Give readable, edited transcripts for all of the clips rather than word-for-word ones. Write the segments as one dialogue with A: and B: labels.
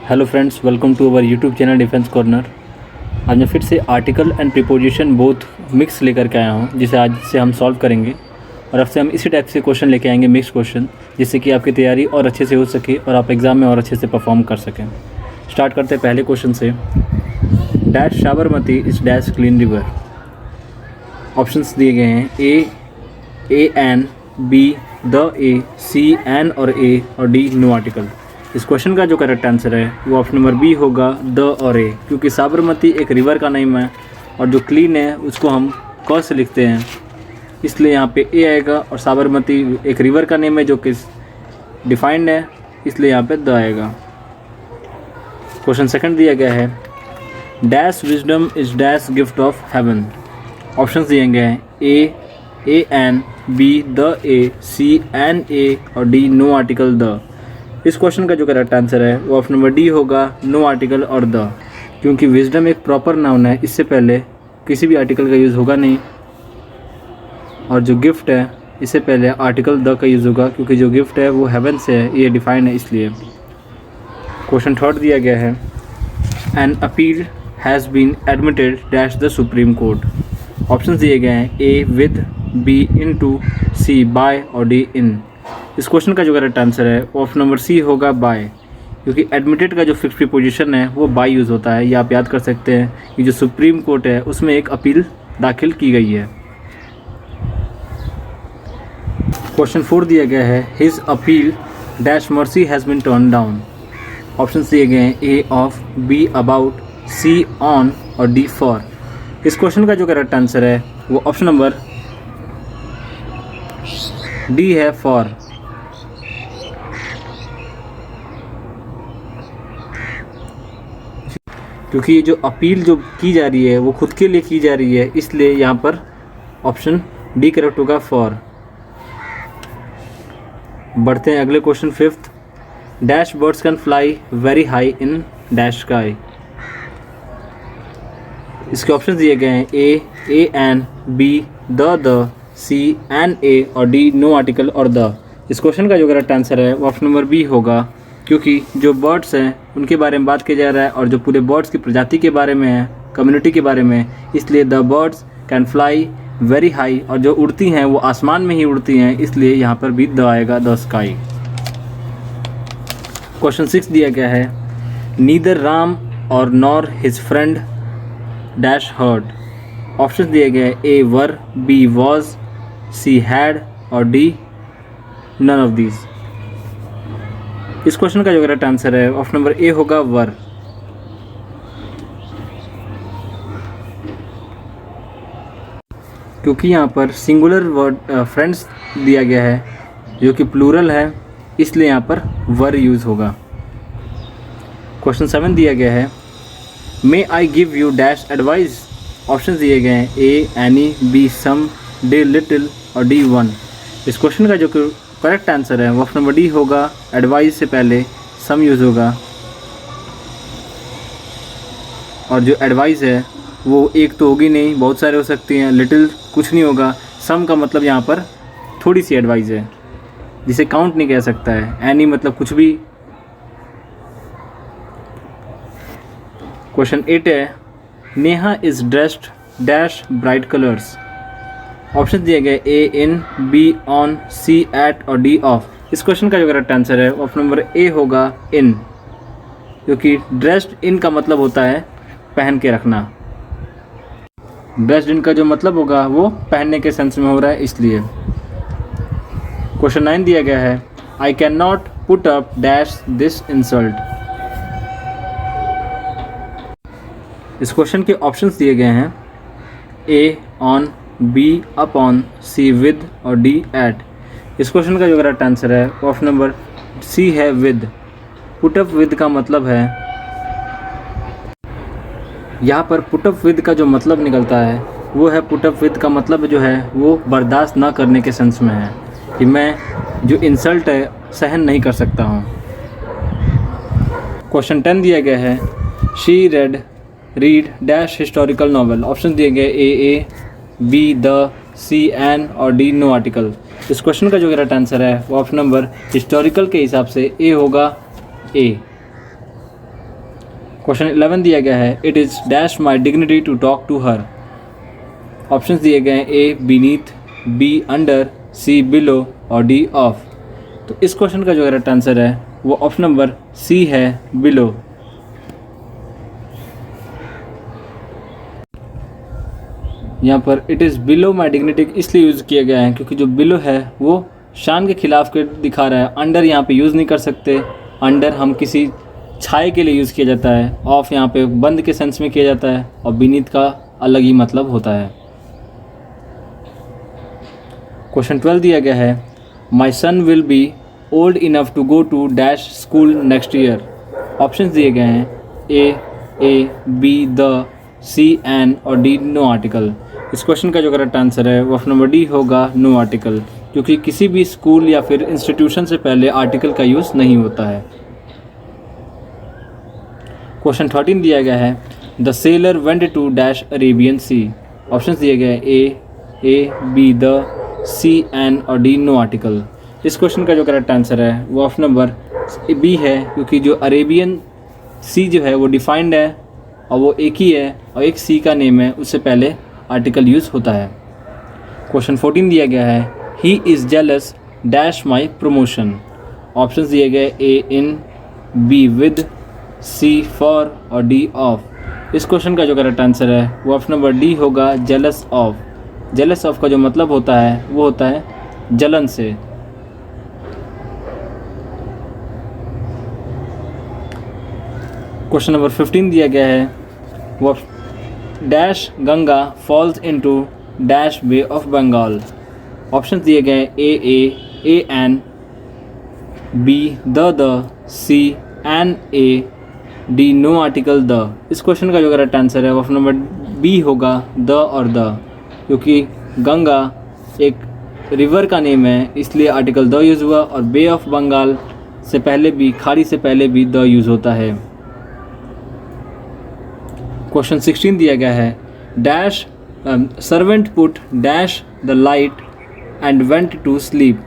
A: Hello friends, welcome to our YouTube channel Defence Corner. आज मैं फिर से article and preposition both mix लेकर के आया हूँ, जिसे आज से हम सॉल्व करेंगे। और अब से हम इसी टाइप से क्वेश्चन लेके आएंगे, मिक्स क्वेश्चन, जिससे कि आपकी तैयारी और अच्छे से हो सके और आप एग्ज़ाम में और अच्छे से परफॉर्म कर सकें। स्टार्ट करते हैं पहले क्वेश्चन से। Dash Sabarmati is dash clean river. Options दिए गए हैं A an, B the a, C an और ए, और डी नो आर्टिकल। इस क्वेश्चन का जो करेक्ट आंसर है वो ऑप्शन नंबर बी होगा, द और ए, क्योंकि साबरमती एक रिवर का नेम है और जो क्लीन है उसको हम क से लिखते हैं, इसलिए यहाँ पे ए आएगा। और साबरमती एक रिवर का नेम है जो कि डिफाइंड है, इसलिए यहाँ पे द आएगा। क्वेश्चन सेकंड दिया गया है, dash wisdom is dash gift of heaven. Options दिए गए हैं A an, B the a, C an a, और डी नो आर्टिकल द। इस क्वेश्चन का जो करेक्ट आंसर है वो ऑप्शन नंबर डी होगा, नो आर्टिकल और द, क्योंकि विजडम एक प्रॉपर नाउन है, इससे पहले किसी भी आर्टिकल का यूज़ होगा नहीं। और जो गिफ्ट है इससे पहले आर्टिकल द का यूज़ होगा, क्योंकि जो गिफ्ट है वो हेवन से है, ये डिफाइन है इसलिए। क्वेश्चन थर्ड दिया गया है, an appeal has been admitted dash the Supreme Court. Option दिए गए हैं A with, B into, C by और डी इन। इस क्वेश्चन का जो करेक्ट आंसर है वो ऑप्शन नंबर सी होगा, बाय, क्योंकि एडमिटेड का जो फिक्स प्रीपोजिशन है वो बाय यूज़ होता है। ये आप याद कर सकते हैं कि जो सुप्रीम कोर्ट है उसमें एक अपील दाखिल की गई है। क्वेश्चन 4 दिया गया है, his appeal dash mercy has been turn down. Option दिए गए हैं A of, B about, C on और डी फॉर। इस क्वेश्चन का जो करेक्ट आंसर है वो ऑप्शन नंबर डी है, फॉर। क्योंकि ये जो अपील जो की जा रही है वो खुद के लिए की जा रही है, इसलिए यहाँ पर ऑप्शन डी करेक्ट होगा, फॉर। बढ़ते हैं अगले question fifth, dash birds can fly very high in dash sky. इसके ऑप्शन दिए गए हैं A an, B the, C an a, और डी नो आर्टिकल और द। इस क्वेश्चन का जो करेक्ट आंसर है वो ऑप्शन नंबर बी होगा, क्योंकि जो बर्ड्स हैं उनके बारे में बात किया जा रहा है और जो पूरे बर्ड्स की प्रजाति के बारे में है, कम्युनिटी के बारे में, इसलिए the birds can fly very high, और जो उड़ती हैं वो आसमान में ही उड़ती हैं, इसलिए यहाँ पर भी द आएगा, द स्काई। क्वेश्चन 6 दिया गया है, नीदर राम और nor his friend dash heard. Option दिए गए ए वर, बी वॉज, सी हैड और डी नन ऑफ दीज। इस क्वेश्चन का जो करेक्ट आंसर है ऑप्शन नंबर ए होगा, वर। क्योंकि यहाँ पर सिंगुलर वर्ड फ्रेंड्स दिया गया है जो कि प्लूरल है, इसलिए यहाँ पर वर यूज़ होगा। क्वेश्चन 7 दिया गया है, may I give you dash advice. Option दिए गए हैं A any, B some, D little और डी वन। इस क्वेश्चन का जो करेक्ट आंसर है वो ऑप्शन नंबर डी होगा, एडवाइस से पहले सम यूज़ होगा। और जो एडवाइस है वो एक तो होगी नहीं, बहुत सारे हो सकती हैं। लिटिल कुछ नहीं होगा, सम का मतलब यहाँ पर थोड़ी सी एडवाइस है, जिसे काउंट नहीं कह सकता है। एनी मतलब कुछ भी। क्वेश्चन 8 है, Neha is dressed dash bright colours. Option दिए गए ए इन, बी ऑन, सी एट और डी ऑफ। इस क्वेश्चन का जो करेक्ट आंसर है ऑप्शन नंबर ए होगा, इन, क्योंकि ड्रेस्ड इन का मतलब होता है पहन के रखना। ड्रेस्ड इन का जो मतलब होगा वो पहनने के सेंस में हो रहा है, इसलिए। क्वेश्चन 9 दिया गया है, I can not put up dash this insult. इस क्वेश्चन के ऑप्शंस दिए गए हैं A on, B upon, C with और डी एट। इस क्वेश्चन का जो करेक्ट आंसर है वो ऑप्शन नंबर सी है, विद। पुटअप विद का मतलब है, यहाँ पर पुटअप विद का जो मतलब निकलता है वो है, पुटअप विद का मतलब जो है वो बर्दाश्त ना करने के सेंस में है, कि मैं जो इंसल्ट है सहन नहीं कर सकता हूँ। क्वेश्चन 10 दिया गया है, she read dash historical novel. Option दिए गए ए, बी द, सी एन और डी नो आर्टिकल। इस क्वेश्चन का जो करेक्ट आंसर है वो ऑप्शन नंबर हिस्टोरिकल के हिसाब से ए होगा, ए। क्वेश्चन 11 दिया गया है, it is dash my dignity to talk to her. Options दिए गए हैं, A beneath, B under, C below और डी ऑफ। तो इस क्वेश्चन का जो करेक्ट आंसर है वो ऑप्शन नंबर सी है, बिलो। यहाँ पर it is below my dignity इसलिए यूज़ किया गया है क्योंकि जो बिलो है वो शान के खिलाफ के दिखा रहा है। अंडर यहाँ पे यूज़ नहीं कर सकते, अंडर हम किसी छाए के लिए यूज़ किया जाता है। ऑफ यहाँ पे बंद के सेंस में किया जाता है और बीनीथ का अलग ही मतलब होता है। क्वेश्चन 12 दिया गया है, my son will be old enough to go to dash school next year. Options दिए गए हैं, A B the, C an और डी नो आर्टिकल। इस क्वेश्चन का जो करेक्ट आंसर है वो ऑप्शन नंबर डी होगा, नो आर्टिकल, क्योंकि किसी भी स्कूल या फिर इंस्टीट्यूशन से पहले आर्टिकल का यूज़ नहीं होता है। क्वेश्चन 13 दिया गया है, the sailor went to dash Arabian Sea. Options दिए गए हैं, A B the, C an और डी नो आर्टिकल। इस क्वेश्चन का जो करेक्ट आंसर है वो ऑप्शन नंबर बी है, क्योंकि जो अरेबियन सी जो है वो डिफाइंड है और वो एक ही है और एक सी का नेम है, उससे पहले आर्टिकल यूज़ होता है। क्वेश्चन 14 दिया गया है, he is jealous dash my promotion. Options दिए गए, ए इन, बी विद, सी फॉर और डी ऑफ। इस क्वेश्चन का जो करेक्ट आंसर है वो ऑप्शन नंबर डी होगा, जेलस ऑफ। जेलस ऑफ का जो मतलब होता है वो होता है जलन से। क्वेश्चन नंबर 15 दिया गया है, वो dash Ganga falls into dash bay of Bengal. Option दिए गए, A an, B the, C an a, D no article the. इस क्वेश्चन का जो करेक्ट आंसर है ऑप्शन नंबर बी होगा, द और द, क्योंकि गंगा एक रिवर का नेम है इसलिए आर्टिकल द यूज़ हुआ और बे ऑफ बंगाल से पहले भी, खाड़ी से पहले भी द यूज़ होता है। क्वेश्चन 16 दिया गया है, dash servant put dash the light and went to sleep.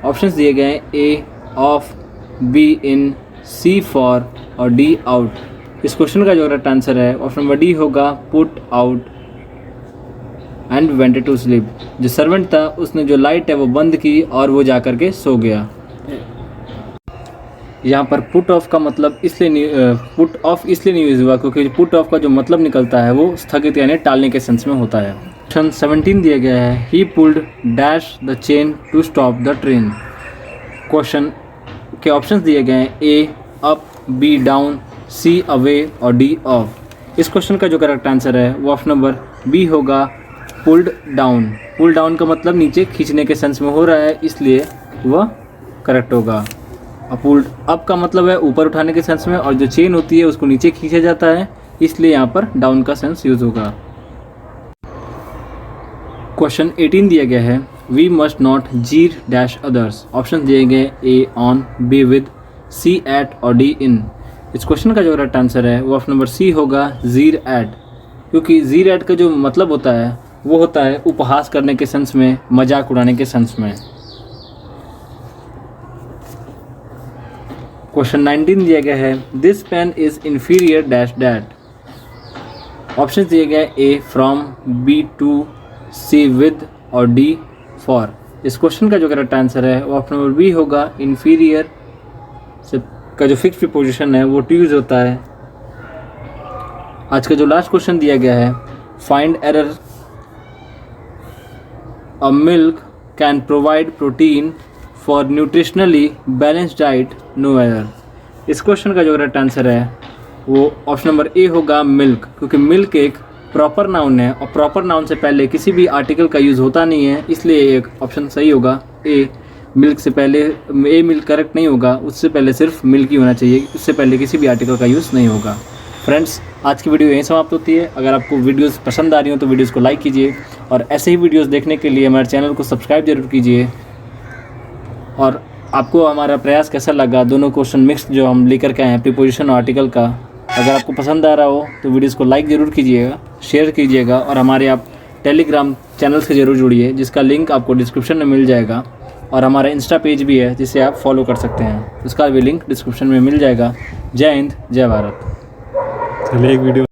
A: Options दिए गए, A of, B in, C for और डी आउट। इस क्वेश्चन का जो करेक्ट आंसर है ऑप्शन नंबर डी होगा, put out and went to sleep. जो servant था उसने जो लाइट है वो बंद की और वो जा कर के सो गया। यहाँ पर पुट ऑफ का मतलब इसलिए नहीं, पुट ऑफ इसलिए नहीं यूज़ हुआ क्योंकि पुट ऑफ का जो मतलब निकलता है वो स्थगित यानी टालने के सेंस में होता है। क्वेश्चन 17 दिया गया है, he pulled dash the chain to stop the train. Question के ऑप्शंस दिए गए हैं, A up, B down, C away और डी ऑफ। इस क्वेश्चन का जो करेक्ट आंसर है वो ऑप्शन नंबर बी होगा, पुल्ड डाउन। पुल डाउन का मतलब नीचे खींचने के सेंस में हो रहा है इसलिए वह करेक्ट होगा। और पुल्ड अप का मतलब है ऊपर उठाने के सेंस में, और जो चेन होती है उसको नीचे खींचा जाता है इसलिए यहाँ पर डाउन का सेंस यूज़ होगा। क्वेश्चन 18 दिया गया है, we must not jeer dash others. Option दिए गए, A on, B with, C at और डी इन। इस क्वेश्चन का जो करेक्ट आंसर है वो ऑप्शन नंबर सी होगा, जीर एट, क्योंकि जीर एट का जो मतलब होता है वो होता है उपहास करने के सेंस में, मजाक उड़ाने के सेंस में। क्वेश्चन 19 दिया गया है, this pen is inferior dash that. Option दिए गए, A from, B to, C with और डी फॉर। इस क्वेश्चन का जो करेक्ट आंसर है वो ऑप्शन नंबर बी होगा, इंफीरियर से का जो फिक्स प्रीपोजिशन है वो टू यूज होता है। आज का जो लास्ट क्वेश्चन दिया गया है, find error a milk can provide protein for nutritionally balanced diet, no error. इस क्वेश्चन का जो करेक्ट आंसर है वो ऑप्शन नंबर ए होगा, मिल्क, क्योंकि मिल्क एक प्रॉपर नाउन है और प्रॉपर नाउन से पहले किसी भी आर्टिकल का यूज़ होता नहीं है, इसलिए एक ऑप्शन सही होगा ए। मिल्क से पहले ए मिल्क करेक्ट नहीं होगा, उससे पहले सिर्फ मिल्क ही होना चाहिए, उससे पहले किसी भी आर्टिकल का यूज़ नहीं होगा। फ्रेंड्स, आज की वीडियो यहीं समाप्त होती है। अगर आपको वीडियोस पसंद आ रही हो तो वीडियोस को लाइक कीजिए और ऐसे ही वीडियोस देखने के लिए हमारे चैनल को सब्सक्राइब जरूर कीजिए। और आपको हमारा प्रयास कैसा लगा, दोनों क्वेश्चन मिक्स जो हम लेकर के आए हैं प्रीपोजिशन और आर्टिकल का, अगर आपको पसंद आ रहा हो तो वीडियोस को लाइक ज़रूर कीजिएगा, शेयर कीजिएगा और हमारे आप टेलीग्राम चैनल से ज़रूर जुड़िए, जिसका लिंक आपको डिस्क्रिप्शन में मिल जाएगा। और हमारा इंस्टा पेज भी है जिसे आप फॉलो कर सकते हैं, उसका भी लिंक डिस्क्रिप्शन में मिल जाएगा। जय हिंद, जय भारत।
B: चलिए एक वीडियो